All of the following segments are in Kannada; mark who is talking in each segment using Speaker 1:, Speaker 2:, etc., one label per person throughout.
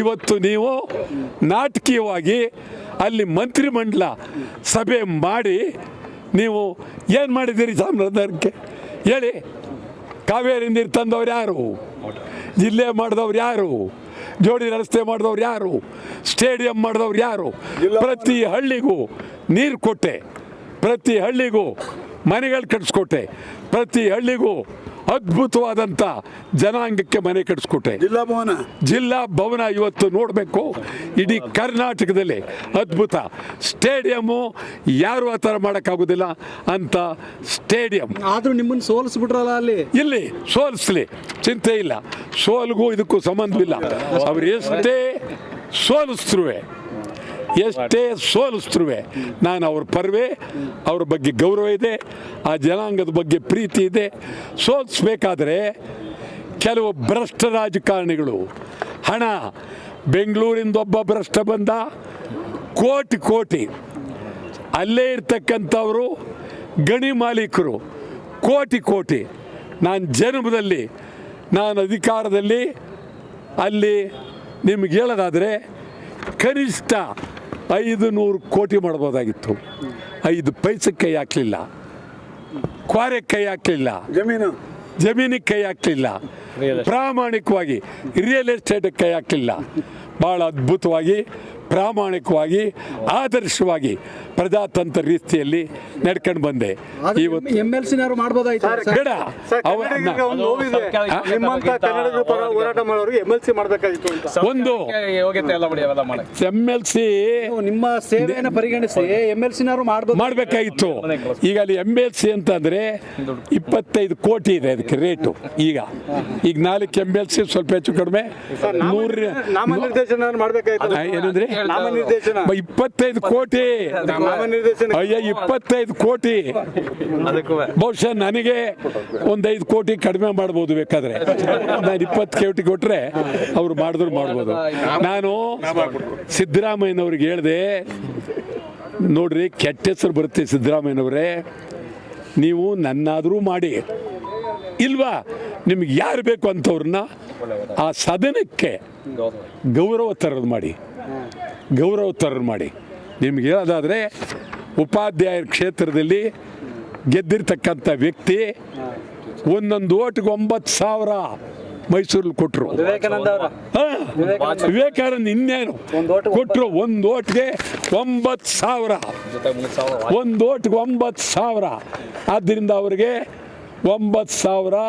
Speaker 1: ಇವತ್ತು ನೀವು ನಾಟಕೀಯವಾಗಿ ಅಲ್ಲಿ ಮಂತ್ರಿಮಂಡಲ ಸಭೆ ಮಾಡಿ ನೀವು ಏನು ಮಾಡಿದ್ದೀರಿ ಚಾಮರಾಜನಗರಕ್ಕೆ ಹೇಳಿ? ಕಾವೇರಿ ನೀರು ತಂದವ್ರು ಯಾರು? ಜಿಲ್ಲೆ ಮಾಡಿದವ್ರು ಯಾರು? ಜೋಡಿ ರಸ್ತೆ ಮಾಡಿದವ್ರು ಯಾರು? ಸ್ಟೇಡಿಯಂ ಮಾಡಿದವ್ರು ಯಾರು? ಪ್ರತಿ ಹಳ್ಳಿಗೂ ನೀರು ಕೊಟ್ಟೆ, ಪ್ರತಿ ಹಳ್ಳಿಗೂ ಮನೆಗಳು ಕಟ್ಟಿಸ್ಕೊಟ್ಟೆ, ಪ್ರತಿ ಹಳ್ಳಿಗೂ ಅದ್ಭುತವಾದಂಥ ಜನಾಂಗಕ್ಕೆ ಮನೆ ಕಟ್ಟಿಸ್ಕೊಟ್ಟೆ. ಜಿಲ್ಲಾ ಭವನ ಇವತ್ತು ನೋಡಬೇಕು, ಇಡೀ ಕರ್ನಾಟಕದಲ್ಲಿ ಅದ್ಭುತ ಸ್ಟೇಡಿಯಮ್ಮು. ಯಾರು ಆ ಥರ ಮಾಡೋಕ್ಕಾಗೋದಿಲ್ಲ ಅಂತ ಸ್ಟೇಡಿಯಂ.
Speaker 2: ಆದರೂ ನಿಮ್ಮನ್ನು ಸೋಲಿಸ್ಬಿಟ್ರಲ್ಲ ಅಲ್ಲಿ.
Speaker 1: ಇಲ್ಲಿ ಸೋಲಿಸ್ಲಿ, ಚಿಂತೆ ಇಲ್ಲ, ಸೋಲ್ಗೂ ಇದಕ್ಕೂ ಸಂಬಂಧವಿಲ್ಲ. ಅವ್ರು ಎಷ್ಟೇ ಸೋಲಿಸ್ತ್ರೂ ನಾನು ಅವ್ರ ಪರವೇ, ಅವ್ರ ಬಗ್ಗೆ ಗೌರವ ಇದೆ, ಆ ಜನಾಂಗದ ಬಗ್ಗೆ ಪ್ರೀತಿ ಇದೆ. ಸೋಲಿಸ್ಬೇಕಾದ್ರೆ ಕೆಲವು ಭ್ರಷ್ಟ ರಾಜಕಾರಣಿಗಳು ಹಣ, ಬೆಂಗಳೂರಿಂದ ಒಬ್ಬ ಭ್ರಷ್ಟ ಬಂದ, ಕೋಟಿ ಅಲ್ಲೇ ಇರ್ತಕ್ಕಂಥವರು ಗಣಿ ಮಾಲೀಕರು ಕೋಟಿ. ನಾನು ಜನ್ಮದಲ್ಲಿ, ನಾನು ಅಧಿಕಾರದಲ್ಲಿ ಅಲ್ಲಿ ನಿಮ್ಗೆ ಹೇಳೋದಾದರೆ ಕನಿಷ್ಠ 500 ಕೋಟಿ ಮಾಡ್ಬೋದಾಗಿತ್ತು. 5 ಪೈಸಕ್ಕೆ ಕೈ ಹಾಕಲಿಲ್ಲ, ಕ್ವಾರೆ ಕೈ ಹಾಕಲಿಲ್ಲ, ಜಮೀನಿಗೆ ಕೈ ಹಾಕಲಿಲ್ಲ, ಪ್ರಾಮಾಣಿಕವಾಗಿ ರಿಯಲ್ ಎಸ್ಟೇಟ್ಗೆ ಕೈ ಹಾಕಲಿಲ್ಲ. ಭಾಳ ಅದ್ಭುತವಾಗಿ, ಪ್ರಾಮಾಣಿಕವಾಗಿ, ಆದರ್ಶವಾಗಿ ಪ್ರಜಾತಂತ್ರ ರೀತಿಯಲ್ಲಿ ನಡ್ಕೊಂಡು ಬಂದೆ.
Speaker 2: ಇವತ್ತು MLC ಮಾಡ್ಬೋದಾಯ್ತು.
Speaker 1: ಬೇಡ, ಒಂದು MLC
Speaker 2: ನಿಮ್ಮ ಸೇವೆಯನ್ನು ಪರಿಗಣಿಸಿ MLC
Speaker 1: ಮಾಡಬೇಕಾಗಿತ್ತು. ಈಗ ಅಲ್ಲಿ MLC ಅಂತಂದ್ರೆ 25 ಕೋಟಿ ಇದೆ ಅದಕ್ಕೆ ರೇಟು. ಈಗ 4 MLC ಸ್ವಲ್ಪ ಹೆಚ್ಚು ಕಡಿಮೆ 100 ಏನಂದ್ರೆ 25 ಕೋಟಿ. 25 ಕೋಟಿ ಬಹುಶಃ ನನಗೆ ಒಂದು 5 ಕೋಟಿ ಕಡಿಮೆ ಮಾಡ್ಬೋದು ಬೇಕಾದ್ರೆ. ನಾನು 20 ಕೋಟಿ ಕೊಟ್ರೆ ಅವ್ರು ಮಾಡಿದ್ರು ಮಾಡ್ಬೋದು. ನಾನು ಸಿದ್ದರಾಮಯ್ಯನವ್ರಿಗೆ ಹೇಳಿದೆ, ನೋಡ್ರಿ ಕೆಟ್ಟ ಹೆಸರು ಬರುತ್ತೆ ಸಿದ್ದರಾಮಯ್ಯನವರೇ, ನೀವು ನನ್ನಾದರೂ ಮಾಡಿ, ಇಲ್ವಾ ನಿಮ್ಗೆ ಯಾರು ಬೇಕು ಅಂಥವ್ರನ್ನ ಆ ಸದನಕ್ಕೆ ಗೌರವ ತರೋದು ಮಾಡಿ. ನಿಮ್ಗೆ ಹೇಳೋದಾದರೆ ಉಪಾಧ್ಯಾಯರ ಕ್ಷೇತ್ರದಲ್ಲಿ ಗೆದ್ದಿರ್ತಕ್ಕಂಥ ವ್ಯಕ್ತಿ ಒಂದೊಂದು ಓಟ್ಗೆ 9,000 ಮೈಸೂರಲ್ಲಿ ಕೊಟ್ಟರು. ವಿವೇಕಾನಂದ ಇನ್ನೇನು ಕೊಟ್ಟರು, ಒಂದು ಓಟ್ಗೆ 9,000, ಒಂದು ಓಟ್ಗೆ 9,000. ಆದ್ದರಿಂದ ಅವರಿಗೆ 9,000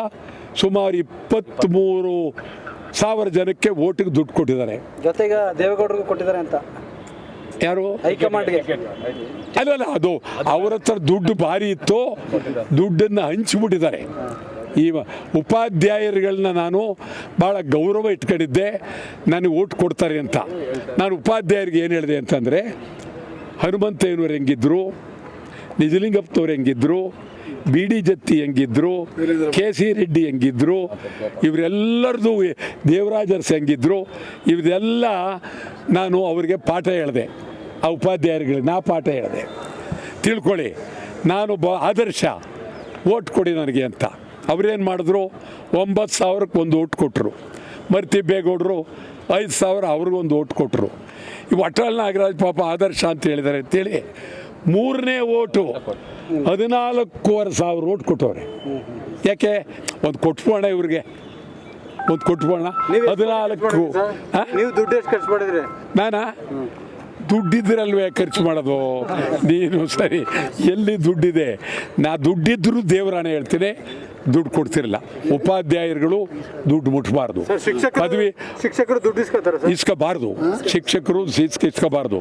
Speaker 1: ಸುಮಾರು 23,000 ಜನಕ್ಕೆ ಓಟಿಗೆ ದುಡ್ಡು ಕೊಟ್ಟಿದ್ದಾರೆ.
Speaker 2: ಜೊತೆಗೆ ದೇವೇಗೌಡರಿಗೂ ಕೊಟ್ಟಿದ್ದಾರೆ ಅಂತ.
Speaker 1: ಯಾರು?
Speaker 2: ಹೈಕಮಾಂಡ್ಗೆ.
Speaker 1: ಅಲ್ಲ, ಅದು ಅವ್ರ ಹತ್ರ ದುಡ್ಡು ಭಾರಿ ಇತ್ತು, ದುಡ್ಡನ್ನು ಹಂಚಿಬಿಟ್ಟಿದ್ದಾರೆ. ಈ ಉಪಾಧ್ಯಾಯರುಗಳನ್ನ ನಾನು ಭಾಳ ಗೌರವ ಇಟ್ಕೊಂಡಿದ್ದೆ, ನನಗೆ ಓಟ್ ಕೊಡ್ತಾರೆ ಅಂತ. ನಾನು ಉಪಾಧ್ಯಾಯರಿಗೆ ಏನು ಹೇಳಿದೆ ಅಂತಂದರೆ, ಹನುಮಂತಯ್ಯನವ್ರು ಹೆಂಗಿದ್ರು, ನಿಜಲಿಂಗಪ್ಪನವ್ರು ಹೆಂಗಿದ್ರು, BD ಜತ್ತಿ ಹೆಂಗಿದ್ರು, KC ರೆಡ್ಡಿ ಹೆಂಗಿದ್ರು, ಇವರೆಲ್ಲರದು ದೇವರಾಜ ಅರಸು ಹೆಂಗಿದ್ರು, ಇವರೆಲ್ಲ ನಾನು ಅವರಿಗೆ ಪಾಠ ಹೇಳಿದೆ. ಆ ಉಪಾಧ್ಯಾಯರುಗಳಿಗೆ ನಾ ಪಾಠ ಹೇಳಿದೆ, ತಿಳ್ಕೊಳ್ಳಿ, ನಾನು ಆದರ್ಶ, ಓಟ್ ಕೊಡಿ ನನಗೆ ಅಂತ. ಅವರೇನು ಮಾಡಿದ್ರು, 9,000ಕ್ಕೆ ಒಂದು ಓಟ್ ಕೊಟ್ಟರು. ಮರ್ತಿಬ್ಬೇಗೌಡರು 5,000 ಅವ್ರಿಗೊಂದು ಓಟ್ ಕೊಟ್ಟರು. ಇವು ಅಟಲ್ ನಾಗರಾಜ್ ಪಾಪ ಆದರ್ಶ ಅಂತ ಹೇಳಿದ್ದಾರೆ ಅಂತೇಳಿ 3ನೇ ಓಟು 14,500 ಓಟ್ ಕೊಟ್ಟವ್ರೆ. ಯಾಕೆ? ಒಂದು ಕೊಟ್ಬೋಣ, ಇವ್ರಿಗೆ ಒಂದು ಕೊಟ್ಬೋಣ. 14
Speaker 2: ನೀವು ದುಡ್ಡು ಎಷ್ಟು ಖರ್ಚು ಮಾಡಿದ್ರಿ?
Speaker 1: ನಾನಾ ದುಡ್ಡಿದ್ರಲ್ವೇ ಖರ್ಚು ಮಾಡೋದು? ನೀನು ಸರಿ, ಎಲ್ಲಿ ದುಡ್ಡಿದೆ? ನಾ ದುಡ್ಡಿದ್ರೂ ದೇವರಾಣೆ ಹೇಳ್ತೀನಿ, ದುಡ್ಡು ಕೊಡ್ತಿರಲ್ಲ. ಉಪಾಧ್ಯಾಯರುಗಳು ದುಡ್ಡು ಮುಟ್ಬಾರ್ದು, ಪದವಿ
Speaker 2: ಶಿಕ್ಷಕರು ದುಡ್ಡು
Speaker 1: ಇಸ್ಕೋಬಾರ್ದು, ಶಿಕ್ಷಕರು ಇಸ್ಕೋಬಾರ್ದು,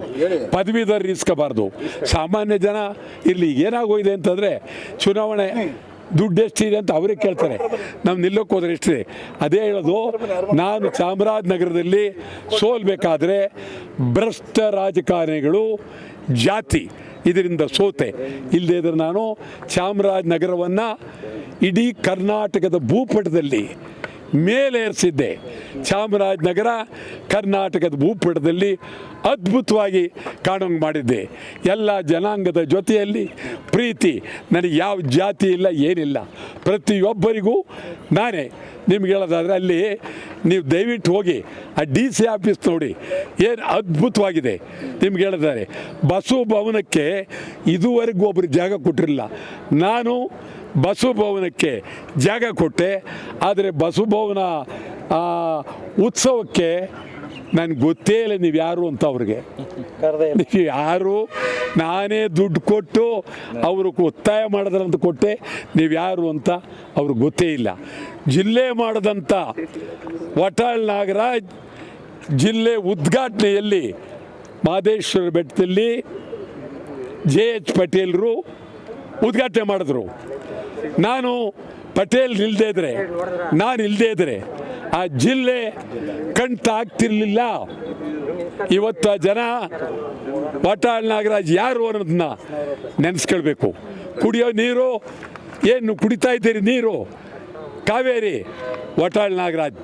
Speaker 1: ಪದವೀಧರರು ಇಸ್ಕೋಬಾರ್ದು, ಸಾಮಾನ್ಯ ಜನ ಇರಲಿ. ಏನಾಗೋಗಿದೆ ಅಂತಂದರೆ, ಚುನಾವಣೆ ದುಡ್ಡು ಎಷ್ಟಿದೆ ಅಂತ ಅವರೇ ಕೇಳ್ತಾರೆ, ನಾವು ನಿಲ್ಲೋಕೆ ಹೋದ್ರೆ ಎಷ್ಟಿದೆ. ಅದೇ ಹೇಳೋದು, ನಾನು ಚಾಮರಾಜನಗರದಲ್ಲಿ ಸೋಲ್ಬೇಕಾದ್ರೆ ಭ್ರಷ್ಟ ರಾಜಕಾರಣಿಗಳು, ಜಾತಿ, ಇದರಿಂದ ಸೋತೆ. ಇಲ್ಲದೇ ಇದ್ರೆ ನಾನು ಚಾಮರಾಜನಗರವನ್ನು ಇಡೀ ಕರ್ನಾಟಕದ ಭೂಪಟದಲ್ಲಿ ಮೇಲೇರಿಸಿದ್ದೆ. ಚಾಮರಾಜನಗರ ಕರ್ನಾಟಕದ ಭೂಪಟದಲ್ಲಿ ಅದ್ಭುತವಾಗಿ ಕಾಣೋಂಗೆ ಮಾಡಿದ್ದೆ. ಎಲ್ಲ ಜನಾಂಗದ ಜೊತೆಯಲ್ಲಿ ಪ್ರೀತಿ, ನನಗೆ ಯಾವ ಜಾತಿ ಇಲ್ಲ, ಏನಿಲ್ಲ, ಪ್ರತಿಯೊಬ್ಬರಿಗೂ ನಾನೇ. ನಿಮ್ಗೆ ಹೇಳೋದಾದರೆ ಅಲ್ಲಿ ನೀವು ದಯವಿಟ್ಟು ಹೋಗಿ ಆ DC ಆಫೀಸ್ ನೋಡಿ, ಏನು ಅದ್ಭುತವಾಗಿದೆ. ನಿಮ್ಗೆ ಹೇಳಿದ್ದಾರೆ ಬಸವ ಭವನಕ್ಕೆ ಇದುವರೆಗೂ ಒಬ್ಬರು ಜಾಗ ಕೊಟ್ಟಿರಲಿಲ್ಲ. ನಾನು ಬಸವ ಭವನಕ್ಕೆ ಜಾಗ ಕೊಟ್ಟೆ. ಆದರೆ ಬಸವ ಭವನ ಉತ್ಸವಕ್ಕೆ ನನಗೆ ಗೊತ್ತೇ ಇಲ್ಲ ನೀವು ಯಾರು ಅಂತ. ಅವ್ರಿಗೆ ನೀವು ಯಾರು, ನಾನೇ ದುಡ್ಡು ಕೊಟ್ಟು ಅವರು ಒತ್ತಾಯ ಮಾಡಿದ್ರಂತ ಕೊಟ್ಟೆ, ನೀವು ಯಾರು ಅಂತ ಅವ್ರಿಗೆ ಗೊತ್ತೇ ಇಲ್ಲ. ಜಿಲ್ಲೆ ಮಾಡಿದಂಥ ವಟಾಳ್ ನಾಗರಾಜ್ ಜಿಲ್ಲೆ ಉದ್ಘಾಟನೆಯಲ್ಲಿ ಮಹದೇಶ್ವರ ಬೆಟ್ಟದಲ್ಲಿ JH ಪಟೇಲರು ಉದ್ಘಾಟನೆ ಮಾಡಿದ್ರು. ನಾನು ಪಟೇಲ್ ಇಲ್ಲದೇ ಇದ್ರೆ ಆ ಜಿಲ್ಲೆ ಕಣ್ತಾಗ್ತಿರ್ಲಿಲ್ಲ. ಇವತ್ತು ಜನ ವಟಾಳ್ ನಾಗರಾಜ್ ಯಾರು ಅನ್ನೋದನ್ನ ನೆನೆಸ್ಕೊಳ್ಬೇಕು. ಕುಡಿಯೋ ನೀರು ಏನು ಕುಡಿತಾ ಇದ್ದೀರಿ, ನೀರು ಕಾವೇರಿ, ವಟಾಳ್ ನಾಗರಾಜ್.